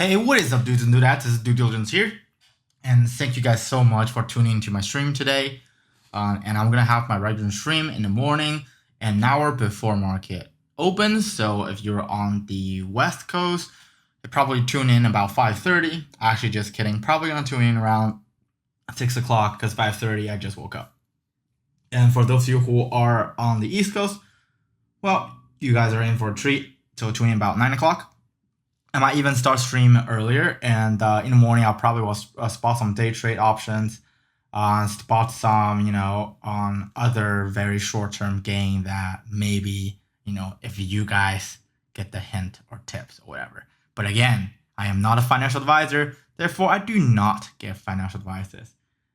Hey, what is up, dudes and dudettes? This is Diligence here, and thank you guys so much for tuning into my stream today. And I'm gonna have my regular stream in the morning, an hour before market opens. So if you're on the West Coast, you probably tune in about 5:30. Actually, just kidding. Probably gonna tune in around 6 o'clock because 5:30 I just woke up. And for those of you who are on the East Coast, well, you guys are in for a treat. So tune in about 9 o'clock. I might even start stream earlier, and in the morning I'll probably will spot some day trade options, spot some, on other very short-term gain that maybe, if you guys get the hint or tips or whatever. But again, I am not a financial advisor, therefore I do not give financial advices.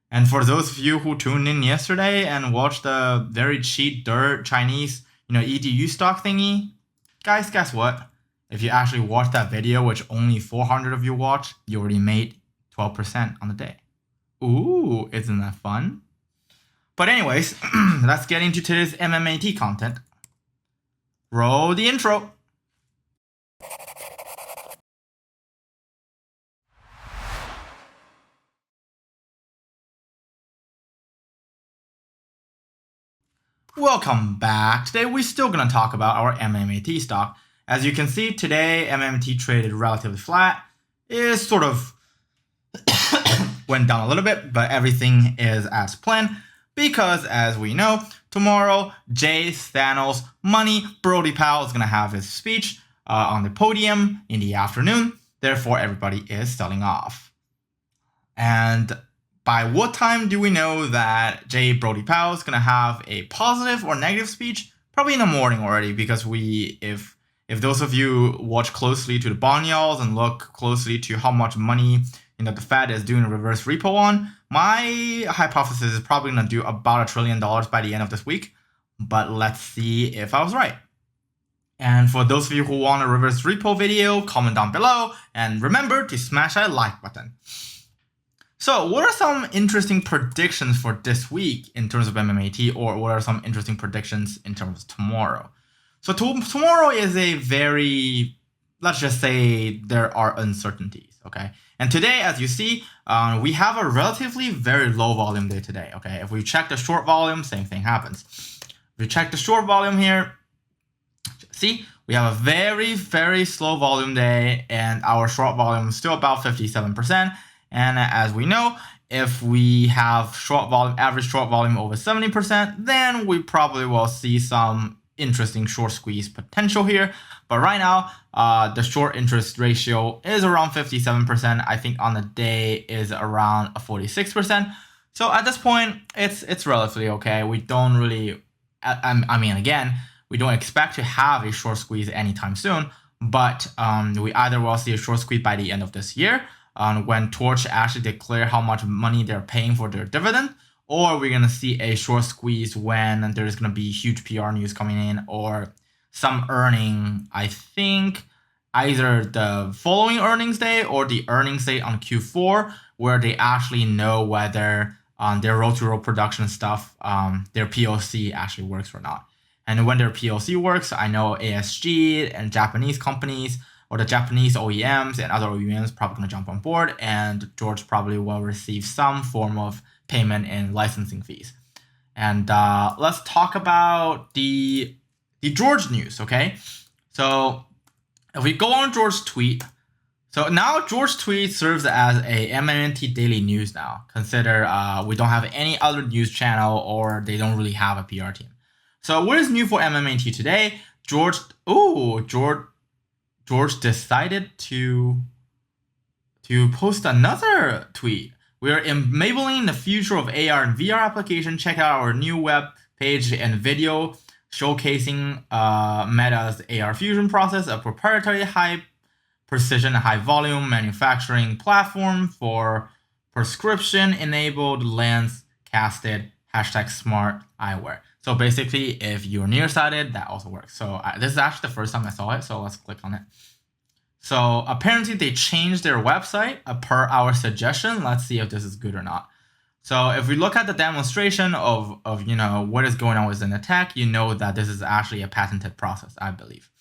And for those of you who tuned in yesterday and watched the very cheap dirt Chinese, EDU stock thingy, guys, guess what? If you actually watch that video, which only 400 of you watched, you already made 12% on the day. Ooh, isn't that fun? But anyways, let's get into today's MMAT content. Roll the intro. Welcome back. Today we're still going to talk about our MMAT stock. As you can see, today MMAT traded relatively flat. It sort of went down a little bit, but everything is as planned because, as we know, tomorrow Jay Thanos Money Brody Powell is going to have his speech on the podium in the afternoon. Therefore, everybody is selling off. And by what time do we know that Jay Brody Powell is going to have a positive or negative speech? Probably in the morning already, because if those of you watch closely to the bond yields and look closely to how much money the Fed is doing a reverse repo on, my hypothesis is probably going to do about $1 trillion by the end of this week. But let's see if I was right. And for those of you who want a reverse repo video, comment down below. And remember to smash that like button. So what are some interesting predictions for this week in terms of MMAT, or what are some interesting predictions in terms of tomorrow? So tomorrow is a very, let's just say there are uncertainties, okay? And today, as you see, we have a relatively very low volume day today, okay? If we check the short volume, same thing happens. If we check the short volume here, see, we have a very, very slow volume day, and our short volume is still about 57%. And as we know, if we have short volume, average short volume over 70%, then we probably will see some interesting short squeeze potential here. But right now, the short interest ratio is around 57%. I think on the day is around 46%. So at this point, it's relatively okay. We don't really, I mean, again, we don't expect to have a short squeeze anytime soon, but we either will see a short squeeze by the end of this year, when TRCH actually declare how much money they're paying for their dividend, or we're going to see a short squeeze when there's going to be huge PR news coming in, or some earning, I think either the following earnings day or the earnings day on Q4, where they actually know whether their road-to-road production stuff, their POC actually works or not. And when their POC works, I know ASG and Japanese companies, or the Japanese OEMs and other OEMs probably going to jump on board, and George probably will receive some form of payment in licensing fees. And let's talk about the George news, okay? So if we go on George's tweet, so now George's tweet serves as a MMAT daily news now. Consider we don't have any other news channel, or they don't really have a PR team. So what is new for MMAT today? George decided to post another tweet. We are enabling the future of AR and VR application. Check out our new web page and video showcasing Meta's AR Fusion process, a proprietary high precision, high volume manufacturing platform for prescription-enabled lens-casted #smart eyewear. So basically, if you're nearsighted, that also works. So this is actually the first time I saw it, so let's click on it. So apparently they changed their website per our suggestion. Let's see if this is good or not. So if we look at the demonstration of what is going on within the tech, you know that this is actually a patented process, I believe.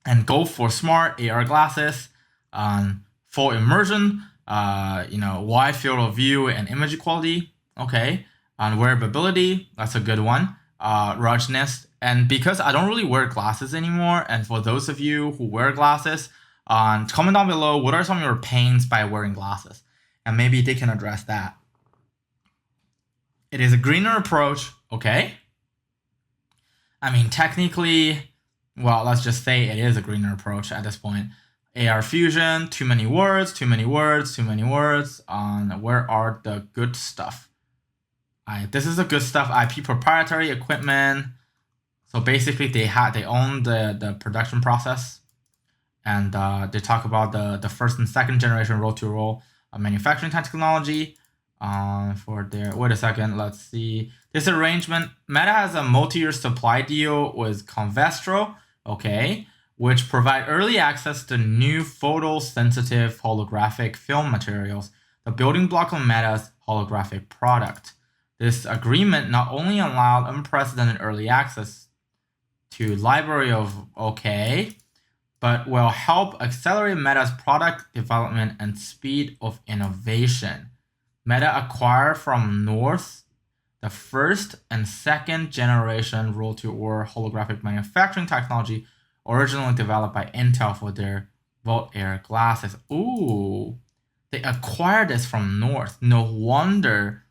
And go for smart AR glasses. full immersion, wide field of view and image quality. Okay. On wearability, that's a good one. Ruggedness, and because I don't really wear glasses anymore, and for those of you who wear glasses, comment down below what are some of your pains by wearing glasses, and maybe they can address that. It is a greener approach, okay? I mean, technically, well, let's just say it is a greener approach at this point. AR fusion, too many words, too many words, too many words. Where are the good stuff? This is the good stuff. IP proprietary equipment. So basically, they own the production process, and they talk about the first and second generation roll-to-roll manufacturing technology. For their, wait a second, let's see. This arrangement, Meta has a multi-year supply deal with Convestro, okay, which provide early access to new photosensitive holographic film materials, the building block of Meta's holographic product. This agreement not only allowed unprecedented early access to library of, okay, but will help accelerate Meta's product development and speed of innovation. Meta acquired from North the first and second generation roll-to-roll holographic manufacturing technology originally developed by Intel for their Volt-Air glasses. Ooh, they acquired this from North. No wonder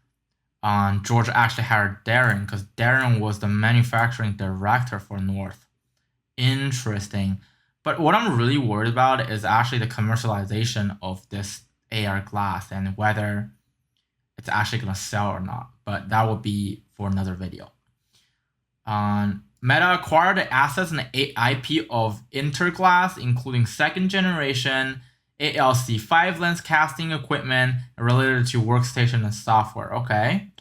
George actually hired Darren, because Darren was the manufacturing director for North. Interesting. But what I'm really worried about is actually the commercialization of this AR glass and whether it's actually going to sell or not. But that will be for another video. Meta acquired the assets and IP of Interglass, including second generation ALC5 lens casting equipment related to workstation and software. Okay.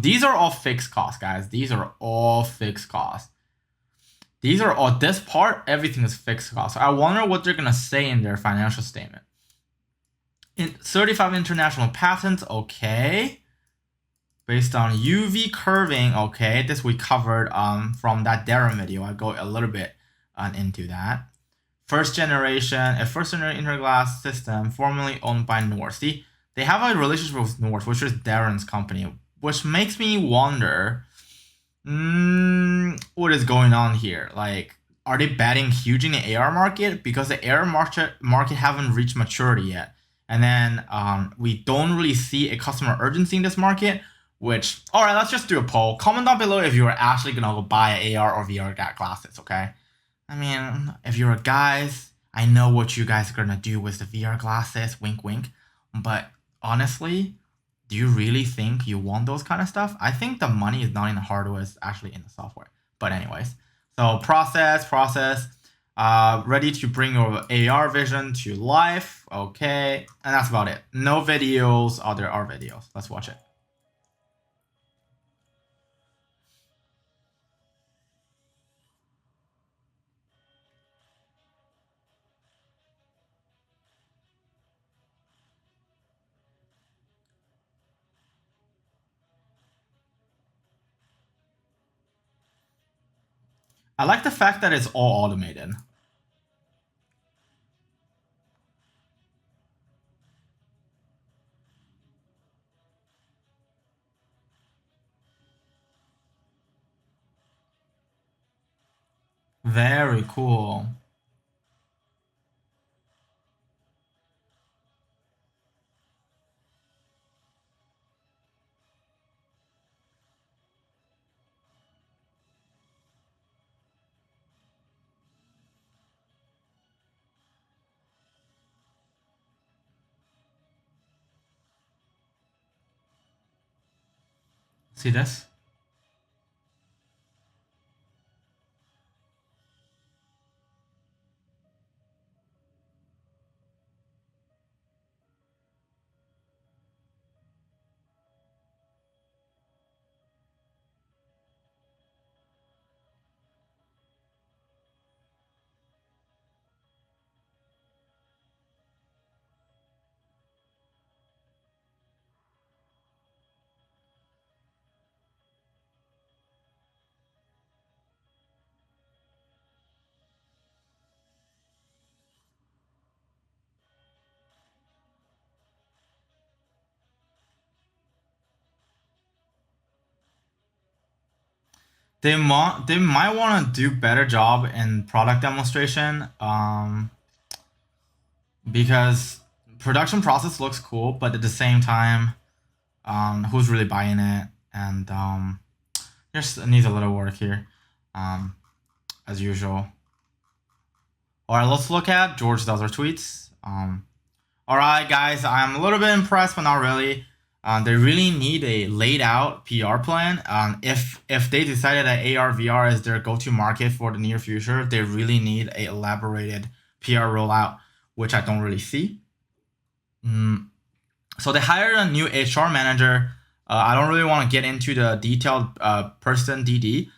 These are all fixed costs, guys. These are all fixed costs. These are all, this part, everything is fixed costs. So I wonder what they're going to say in their financial statement. 35 international patents, okay. Based on UV curving, okay. This we covered from that Darren video. I go a little bit into that. First generation interglass system formerly owned by North. See, they have a relationship with North, which is Darren's company, which makes me wonder what is going on here. Like, are they betting huge in the AR market? Because the AR market haven't reached maturity yet. And then we don't really see a customer urgency in this market, which, all right, let's just do a poll. Comment down below if you are actually going to go buy AR or VR glasses, okay? I mean, if you're guys, I know what you guys are going to do with the VR glasses, wink, wink. But honestly, do you really think you want those kind of stuff? I think the money is not in the hardware, it's actually in the software. But anyways, so process, ready to bring your AR vision to life. Okay, and that's about it. No videos. Oh, there are videos. Let's watch it. I like the fact that it's all automated. Very cool. See this? They might want to do better job in product demonstration, because production process looks cool, but at the same time, who's really buying it? And just needs a little work here, as usual. All right, let's look at George's other tweets. All right, guys, I'm a little bit impressed, but not really. They really need a laid out PR plan. If they decided that AR VR is their go-to market for the near future, they really need a elaborated PR rollout, which I don't really see. So they hired a new HR manager. I don't really want to get into the detailed person DD,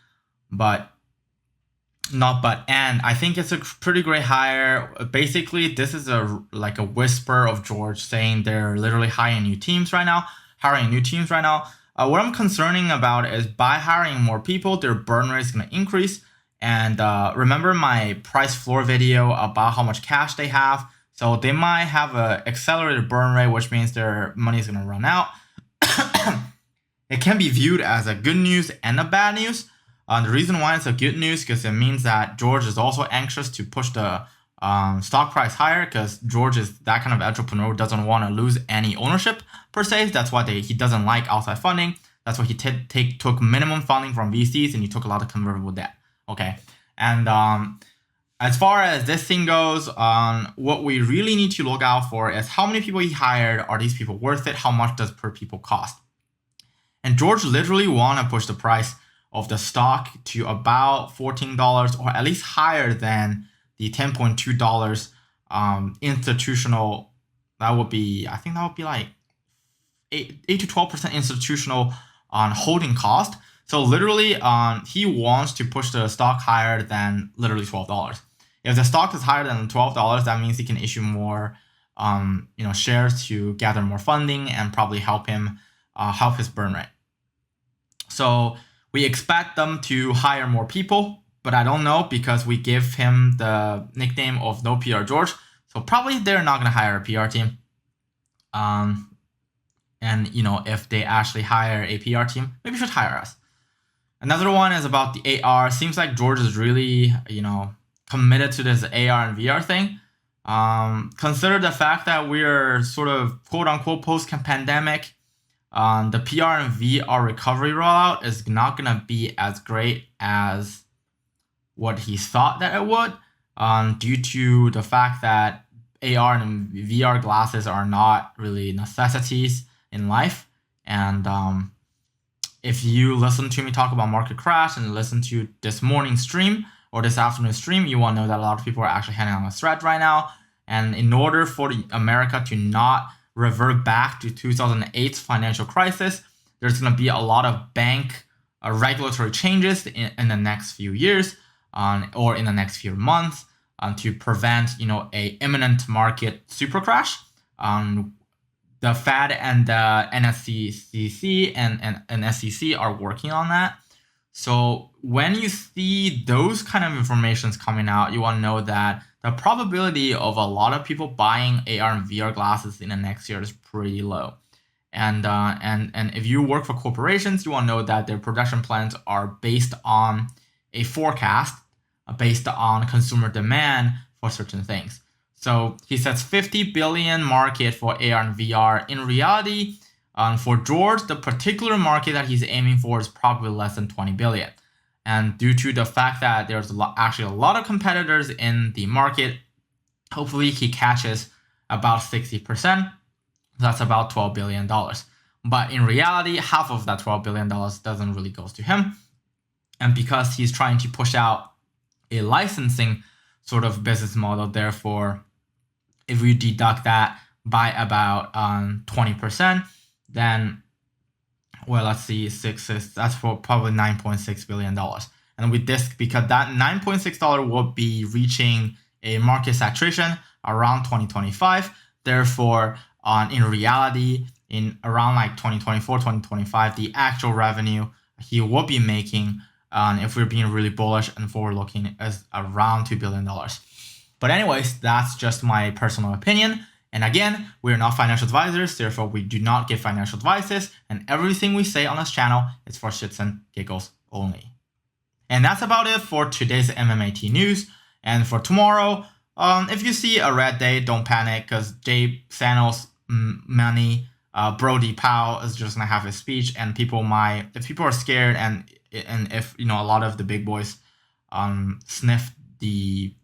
and I think it's a pretty great hire. Basically, this is like a whisper of George saying they're literally hiring new teams right now. What I'm concerning about is by hiring more people, their burn rate is going to increase. And remember my price floor video about how much cash they have. So they might have an accelerated burn rate, which means their money is going to run out. It can be viewed as a good news and a bad news. The reason why it's a good news because it means that George is also anxious to push the stock price higher, because George is that kind of entrepreneur who doesn't want to lose any ownership per se. That's why he doesn't like outside funding. That's why he took minimum funding from VCs and he took a lot of convertible debt. Okay, and as far as this thing goes, what we really need to look out for is how many people he hired. Are these people worth it? How much does per people cost? And George literally want to push the price of the stock to about $14, or at least higher than the $10.2 institutional. I think that would be like 8 to 12% institutional on holding cost. So literally, he wants to push the stock higher than literally $12. If the stock is higher than $12, that means he can issue more, shares to gather more funding and probably help his burn rate. So we expect them to hire more people, but I don't know, because we give him the nickname of No PR George. So probably they're not going to hire a PR team. And if they actually hire a PR team, maybe should hire us. Another one is about the AR. Seems like George is really, committed to this AR and VR thing. Consider the fact that we're sort of quote unquote post-pandemic. The PR and VR recovery rollout is not going to be as great as what he thought that it would, due to the fact that AR and VR glasses are not really necessities in life. And if you listen to me talk about market crash and listen to this morning stream or this afternoon stream, you will know that a lot of people are actually hanging on a thread right now. And in order for America to not revert back to 2008's financial crisis, there's going to be a lot of bank regulatory changes in the next few years, or in the next few months, to prevent a imminent market super crash. The Fed and the NSCC and SEC are working on that. So when you see those kind of informations coming out, you want to know that the probability of a lot of people buying AR and VR glasses in the next year is pretty low. And if you work for corporations, you want to know that their production plans are based on a forecast, based on consumer demand for certain things. So he says 50 billion market for AR and VR. In reality, for George, the particular market that he's aiming for is probably less than 20 billion. And due to the fact that there's actually a lot of competitors in the market, hopefully he catches about 60%. That's about $12 billion. But in reality, half of that $12 billion doesn't really go to him. And because he's trying to push out a licensing sort of business model, therefore, if we deduct that by about 20%, then, well, let's see, that's for probably $9.6 billion. And with this, because that $9.6 will be reaching a market saturation around 2025. Therefore, in reality, in around like 2024, 2025, the actual revenue he will be making, if we're being really bullish and forward-looking, is around $2 billion. But anyways, that's just my personal opinion. And again, we are not financial advisors, therefore we do not give financial advices, and everything we say on this channel is for shits and giggles only. And that's about it for today's MMAT news. And for tomorrow, if you see a red day, don't panic, because Jay Sanos, Manny, Brody Powell is just gonna have his speech, and if people are scared, and if a lot of the big boys sniff the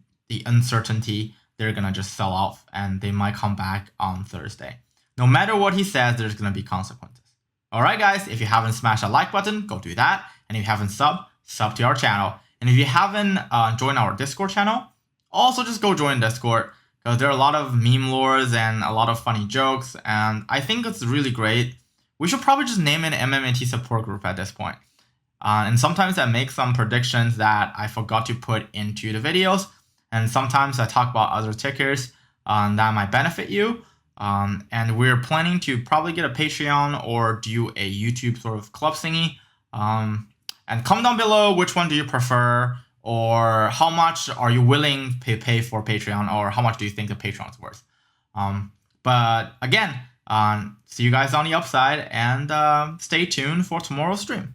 uncertainty, they're gonna just sell off, and they might come back on Thursday. No matter what he says, there's gonna be consequences. All right, guys, if you haven't smashed that like button, go do that. And if you haven't sub to our channel. And if you haven't joined our Discord channel, also just go join Discord, because there are a lot of meme lores and a lot of funny jokes, and I think it's really great. We should probably just name it MMAT support group at this point. And sometimes I make some predictions that I forgot to put into the videos, and sometimes I talk about other tickers that might benefit you. And we're planning to probably get a Patreon or do a YouTube sort of club thingy. And comment down below which one do you prefer, or how much are you willing to pay for Patreon, or how much do you think the Patreon is worth. But again, see you guys on the upside, and stay tuned for tomorrow's stream.